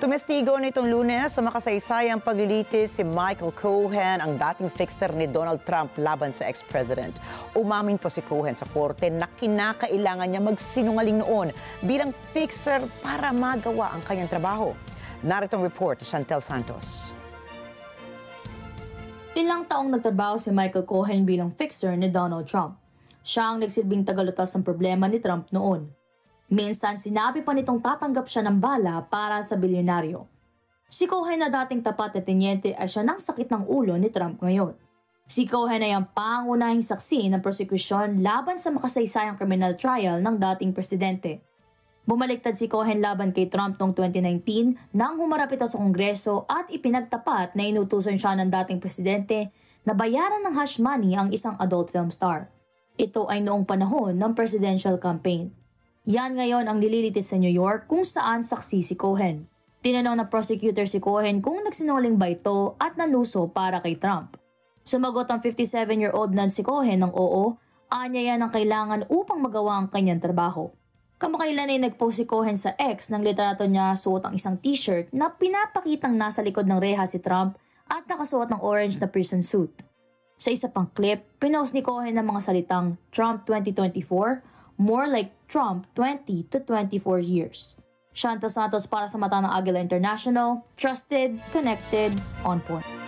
Tumestigo nitong Lunes sa makasaysayang paglilitis si Michael Cohen, ang dating fixer ni Donald Trump laban sa ex-president. Umamin po si Cohen sa korte na kinakailangan niya magsinungaling noon bilang fixer para magawa ang kanyang trabaho. Narito ang report ni Chantel Santos. Ilang taong nagtrabaho si Michael Cohen bilang fixer ni Donald Trump. Siya ang nagsilbing tagalutas ng problema ni Trump noon. Minsan sinabi pa nitong tatanggap siya ng bala para sa bilyonaryo. Si Cohen na dating tapat na tenyente ay siya ng sakit ng ulo ni Trump ngayon. Si Cohen ay ang pangunahing saksi ng prosekusyon laban sa makasaysayang criminal trial ng dating presidente. Bumaliktad si Cohen laban kay Trump noong 2019 nang humarap ito sa Kongreso at ipinagtapat na inutusan siya ng dating presidente na bayaran ng hush money ang isang adult film star. Ito ay noong panahon ng presidential campaign. Yan ngayon ang nililitis sa New York kung saan saksi si Cohen. Tinanong ng prosecutor si Cohen kung nagsinungaling ba ito at nanuso para kay Trump. Sumagot ang 57-year-old Nancy Cohen ng oo, anya yan ang kailangan upang magawa ang kanyang trabaho. Kamakailan ay nagpost si Cohen sa X ng litrato niya suot ang isang t-shirt na pinapakitang nasa likod ng reha si Trump at nakasuot ng orange na prison suit. Sa isa pang clip, pinost ni Cohen ng mga salitang Trump 2024, more like Trump 20 to 24 years. Chantel Santos para sa Mata ng Agila International, trusted, connected, on point.